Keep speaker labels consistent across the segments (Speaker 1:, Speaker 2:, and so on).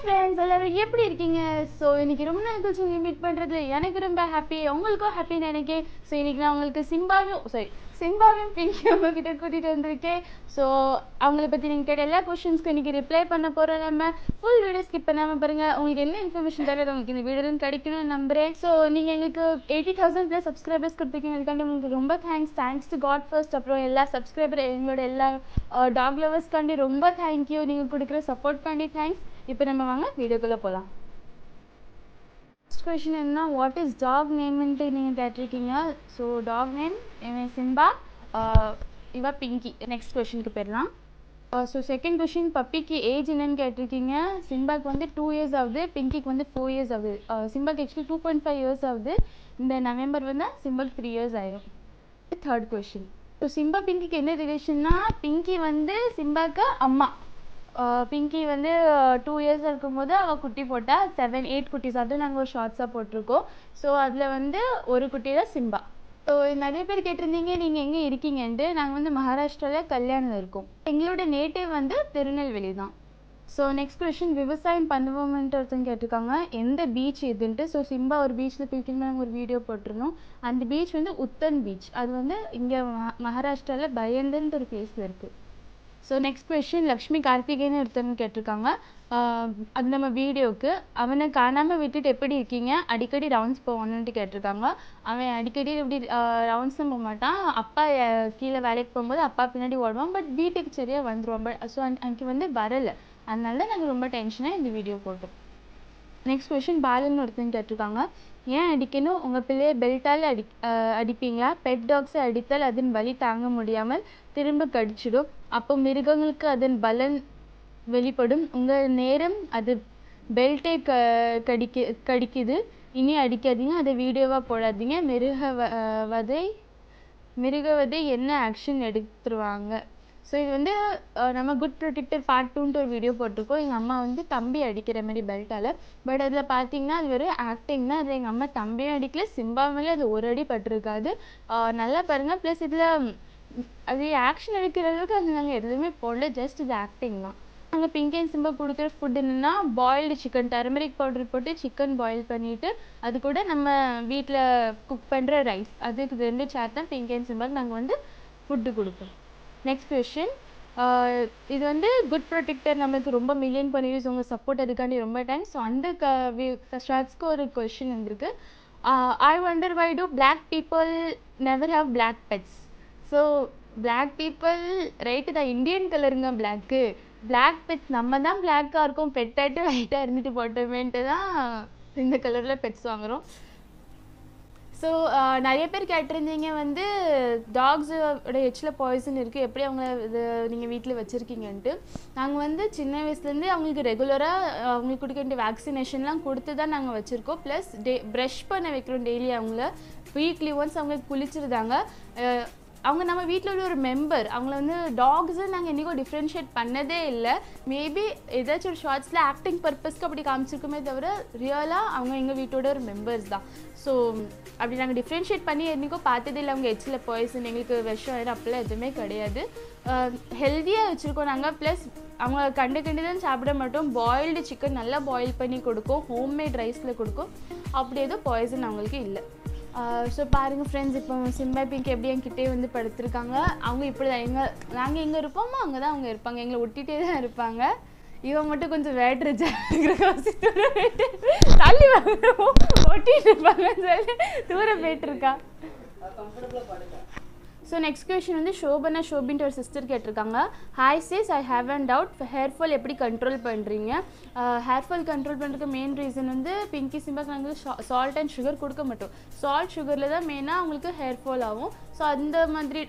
Speaker 1: friends, எல்லாரும் எப்படி இருக்கீங்க? ஸோ இன்னைக்கு ரொம்ப நாள் கழிச்சு உங்களை மீட் பண்ணுறதுல எனக்கு ரொம்ப ஹாப்பி, உங்களுக்கும் ஹாப்பின்னு நினைக்கிறேன். ஸோ இன்னைக்கு நான் உங்களுக்கு சிம்பாவையும் பிங்கியும் உங்ககிட்ட கூட்டிகிட்டு வந்திருக்கேன். ஸோ அவங்கள பற்றி நீங்கள் கேட்ட எல்லா கொஷின்ஸ்க்கு இன்னைக்கு ரிப்ளை பண்ண போகிறோம். நம்ம ஃபுல் வீடியோ ஸ்கிப் பண்ணாமல் பாருங்கள். உங்களுக்கு என்ன இன்ஃபர்மேஷன் தவிர உங்களுக்கு இந்த வீடியோ கிடைக்கணும்னு நம்புகிறேன். ஸோ நீங்கள் எங்களுக்கு 80,000 சப்ஸ்கிரைபர்ஸ் கொடுத்துருக்கீங்க. அதுக்காண்டி உங்களுக்கு ரொம்ப தேங்க்ஸ் டு காட் ஃபர்ஸ்ட். அப்புறம் எல்லா சப்ஸ்கிரைபர் எங்களோட எல்லா டாக் லவர்ஸ்க்காண்டி ரொம்ப தேங்க்யூ. நீங்கள் கொடுக்குற சப்போர்ட்காண்டி தேங்க்ஸ். இப்போ நம்ம வாங்க வீடியோக்குள்ளே போகலாம். ஃபர்ஸ்ட் கொஷின் என்ன, வாட் இஸ் டாக் நேம்ன்ட்டு நீங்கள் கேட்டிருக்கீங்க. ஸோ டாக் நேம் இவன் சிம்பா, இவ பிங்கி. நெக்ஸ்ட் கொஷினுக்கு போயிடலாம். ஸோ செகண்ட் கொஷின், பப்பிக்கு ஏஜ் என்னன்னு கேட்டிருக்கீங்க. சிம்பாக்கு வந்து 2 years ஆகுது, பிங்கிக்கு வந்து 4 years ஆகுது. சிம்பாக்கு ஆக்சுவலி 2.5 years ஆகுது. இந்த நவம்பர் வந்து சிம்பாக்கு 3 years ஆயிடும். தேர்ட் கொஷின், ஸோ சிம்பா பிங்கிக்கு என்ன ரிலேஷன்னா, பிங்கி வந்து சிம்பாக்கு அம்மா. பிங்கி வந்து 2 years இருக்கும்போது அவள் குட்டி போட்டா. 7-8 குட்டிஸ் அதுவும் நாங்கள் ஒரு ஷார்ட்ஸாக போட்டிருக்கோம். ஸோ அதில் வந்து ஒரு குட்டி தான் சிம்பா. ஸோ நிறைய பேர் கேட்டிருந்தீங்க நீங்கள் எங்கே இருக்கீங்கன்ட்டு. நாங்கள் வந்து மகாராஷ்டிராவில் கல்யாணில் இருக்கோம். எங்களோட நேட்டிவ் வந்து திருநெல்வேலி தான். ஸோ நெக்ஸ்ட் கொஷின், விவசாயம் பண்ணுவோம்ன்ட்டு ஒருத்தங்க கேட்டிருக்காங்க, எந்த பீச் இதுன்ட்டு. ஸோ சிம்பா ஒரு பீச்சில் போய்ட்டு நாங்கள் ஒரு வீடியோ போட்டிருந்தோம். அந்த பீச் வந்து உத்தன் பீச். அது வந்து இங்கே மகாராஷ்டிராவில் பயந்தன்ட்டு ஒரு பிளேஸில் இருக்குது. So next question, Lakshmi Karthikeyan ஒருத்தவங்க கேட்டிருக்காங்க. அது நம்ம வீடியோவுக்கு, அவனை காணாமல் விட்டுட்டு எப்படி இருக்கீங்க, அடிக்கடி ரவுண்ட்ஸ் போவானுன்ட்டு கேட்டிருக்காங்க. அவன் அடிக்கடி இப்படி ரவுண்ட்ஸும் போக மாட்டான். அப்பா கீழே வேலைக்கு போகும்போது அப்பா பின்னாடி ஓடுவான். பட் வீட்டுக்கு சரியாக வந்துடுவான். பட் ஸோ அன்றைக்கி வந்து வரலை. அதனால நாங்கள் ரொம்ப டென்ஷனாக இந்த வீடியோ போட்டோம். நெக்ஸ்ட் கொஷின், பாலன் ஒருத்தங்க கேட்டிருக்காங்க, ஏன் அடிக்கணும், உங்கள் பிள்ளையை பெல்ட்டால் அடிப்பீங்களா? பெட் டாக்ஸை அடித்தால் அதன் வலி தாங்க முடியாமல் திரும்ப கடிச்சிடும். அப்போ மிருகங்களுக்கு அதன் பலன் வெளிப்படும். உங்கள் நேரம் அது பெல்ட்டை கடிக்குது, இனி அடிக்காதீங்க, அதை வீடியோவாக போடாதீங்க. மிருகவதை என்ன ஆக்ஷன் எடுத்துருவாங்க. ஸோ இது வந்து நம்ம குட் ப்ரொடெக்டர் பார்ட் 2ன்ட்டு ஒரு வீடியோ போட்டிருக்கோம். எங்கள் அம்மா வந்து தம்பி அடிக்கிற மாதிரி பெல்ட்டால். பட் அதில் பார்த்தீங்கன்னா அது வெறும் ஆக்டிங் தான். அது எங்கள் அம்மா தம்பியும் அடிக்கல, சிம்பா மேலே அது ஒரு அடி பட்டிருக்காது. நல்லா பாருங்கள். ப்ளஸ் இதில் அது ஆக்ஷன் எடுக்கிற அளவுக்கு அது நாங்கள் எதுவுமே போடல, ஜஸ்ட் இது ஆக்டிங் தான். நாங்கள் பிங்கி அண்ட் சிம்பா கொடுக்குற ஃபுட் என்னென்னா, பாயில்டு சிக்கன், டர்மரிக் பவுடர் போட்டு சிக்கன் பாயில் பண்ணிவிட்டு அது கூட நம்ம வீட்டில் குக் பண்ணுற ரைஸ், அதுக்கு 2 சேர்த்து தான் பிங்கி அண்ட் சிம்பாக்கு நாங்கள் வந்து ஃபுட்டு கொடுப்போம். நெக்ஸ்ட் கொஷின், இது வந்து குட் ப்ரொடெக்டர் நம்மளுக்கு ரொம்ப மில்லியன் பண்ணிடுஸ், உங்கள் சப்போர்ட் அதுக்காண்டி ரொம்ப தேங்க்ஸ். ஸோ அந்த ஷார்ட்ஸ்க்கு ஒரு கொஷின் வந்திருக்கு. I wonder why do black people never have black pets. So black people right தான், இந்தியன் கலருங்க பிளாக்கு. பிளாக் பெட்ஸ் நம்ம தான் பிளாக்காக இருக்கும், பெட்டாகிட்டு ஒயிட்டாக இருந்துட்டு போட்டோமேன்ட்டு தான் இந்த கலரில் பெட்ஸ் வாங்குகிறோம். ஸோ நிறைய பேர் கேட்டிருந்தீங்க வந்து டாக்ஸோட எச்சில் பாய்சன் இருக்குது, எப்படி அவங்க இது நீங்கள் வீட்டில் வச்சுருக்கீங்கன்ட்டு. நாங்கள் வந்து சின்ன வயசுலேருந்து அவங்களுக்கு ரெகுலராக அவங்களுக்கு கொடுக்க வேண்டிய வேக்சினேஷன்லாம் கொடுத்து தான் நாங்கள் வச்சுருக்கோம். ப்ளஸ் ப்ரஷ் பண்ண வைக்கிறோம் டெய்லி. அவங்கள வீக்லி ஒன்ஸ் அவங்க குளிச்சிருந்தாங்க. அவங்க நம்ம வீட்டில் உள்ள ஒரு மெம்பர். அவங்கள வந்து டாக்ஸு நாங்கள் என்றைக்கும் டிஃப்ரென்ஷியேட் பண்ணதே இல்லை. மேபி ஏதாச்சும் ஒரு ஷார்ட்ஸில் ஆக்டிங் பர்பஸ்க்கு அப்படி காமிச்சிருக்குமே தவிர ரியலாக அவங்க எங்கள் வீட்டோட ஒரு மெம்பர்ஸ் தான். ஸோ அப்படி நாங்கள் டிஃப்ரென்ஷியேட் பண்ணி என்றைக்கும் பார்த்ததே இல்லை. அவங்க எச்சில் பாய்சன், எங்களுக்கு விஷம் ஆயிடும் அப்படிலாம் எதுவுமே கிடையாது. ஹெல்த்தியாக வச்சுருக்கோம் நாங்கள். ப்ளஸ் அவங்க கண்டு தான் சாப்பிட மாட்டோம். பாயில்டு சிக்கன் நல்லா பாயில் பண்ணி கொடுக்கும், ஹோம்மேட் ரைஸில் கொடுக்கும். அப்படி எதுவும் பாய்சன் அவங்களுக்கு இல்லை. ஸோ பாருங்கள் ஃப்ரெண்ட்ஸ், இப்போ சிம்பா பிங்கி எப்படி என்கிட்டே வந்து படுத்துருக்காங்க. அவங்க இப்படி தான் நாங்கள் எங்கே இருப்போமோ அங்கே தான் அவங்க இருப்பாங்க, எங்களை ஒட்டிகிட்டே தான் இருப்பாங்க. இவன் மட்டும் கொஞ்சம் வேட்ருச்சா தள்ளி ஒட்டிட்டு இருப்பாங்கன்னு சொல்லி தூரம் போயிட்டுருக்கா. ஸோ நெக்ஸ்ட் கொஷின் வந்து ஷோபின்ட்டு ஒரு சிஸ்டர் கேட்டிருக்காங்க. Hi sis, I have and doubt, hair fall எப்படி கண்ட்ரோல் பண்ணுறீங்க? ஹேர் ஃபால் கண்ட்ரோல் பண்ணுறதுக்கு மெயின் ரீசன் வந்து பிங்கி சிம்பாக்கு நாங்கள் சால்ட் அண்ட் சுகர் கொடுக்க மாட்டோம். சால்ட் சுகரில் தான் மெயினாக அவங்களுக்கு ஹேர் ஃபால் ஆகும். ஸோ அந்த மாதிரி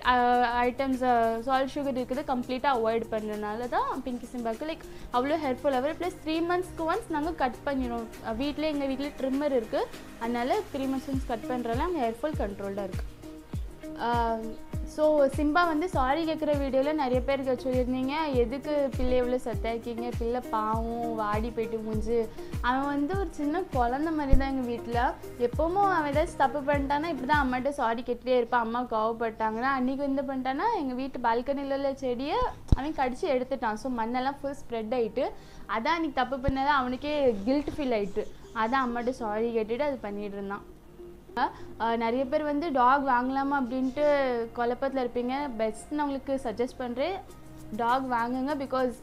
Speaker 1: ஐட்டம்ஸ் சால்ட் சுகர் இருக்குது கம்ப்ளீட்டாக அவாய்ட் பண்ணுறதுனால தான் பிங்கி சிம்பாக்கு லைக் அவ்வளோ ஹேர் ஃபால் ஆகும். ப்ளஸ் 3 months ஒன்ஸ் நாங்கள் கட் பண்ணிடுவோம். எங்கள் வீட்டில் ட்ரிம்மர் இருக்குது, அதனால 3 months ஒன்ஸ் கட் பண்ணுறதுனால அவங்க ஹேர் ஃபால் கண்ட்ரோல்டாக இருக்குது. ஸோ சிம்பா வந்து சாரி கேட்குற வீடியோவில் நிறைய பேர் சொல்லியிருந்தீங்க, எதுக்கு பிள்ளை எவ்வளோ சத்தாக்கிங்க, பிள்ளை பாவம் வாடி போயிட்டு மூஞ்சு. அவன் வந்து ஒரு சின்ன குழந்த மாதிரி தான் எங்கள் வீட்டில். எப்போவும் அவன் ஏதாச்சும் தப்பு பண்ணிட்டானா இப்படி தான் அம்மாட்ட சாரி கேட்டுகிட்டே இருப்பான். அம்மா கோவப்பட்டாங்கன்னா அன்றைக்கி வந்து பண்ணிட்டானா எங்கள் வீட்டு பால்கனியில் உள்ள செடியை அவன் கடிச்சு எடுத்துட்டான். ஸோ மண்ணெல்லாம் ஃபுல் ஸ்ப்ரெட் ஆகிட்டு, அதான் அன்றைக்கி தப்பு பண்ணதான் அவனுக்கே கில்ட் ஃபீல் ஆகிட்டு. அதான் அம்மாட்ட சாரி கேட்டுட்டு அது பண்ணிகிட்டு இருந்தான். நிறைய பேர் வந்து டாக் வாங்கலாமா அப்படின்ட்டு குழப்பத்தில் இருப்பீங்க. பெஸ்ட் நான் உங்களுக்கு சஜஸ்ட் பண்ணுறேன், டாக் வாங்குங்க. Because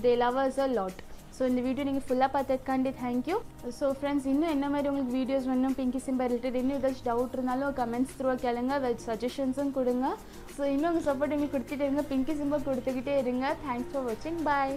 Speaker 1: they love us a lot. So இந்த வீடியோ நீங்கள் ஃபுல்லாக பார்த்துக்காண்டி தேங்க்யூ. ஸோ ஃப்ரெண்ட்ஸ், இன்னும் என்ன மாதிரி உங்களுக்கு வீடியோஸ் வேணும் பிங்கி சிம்பா ரிலேட்டட், இன்னும் ஏதாச்சும் டவுட் இருந்தாலும் கமெண்ட்ஸ் த்ரூவாக கேளுங்க, வெல் சஜஷன்ஸும் கொடுங்க. ஸோ இன்னும் உங்கள் சப்போர்ட் நீங்கள் கொடுத்துட்டே இருங்க, பிங்கி சிம்பா கொடுத்துக்கிட்டே இருங்க. தேங்க்ஸ் ஃபார் வாட்சிங். பாய்.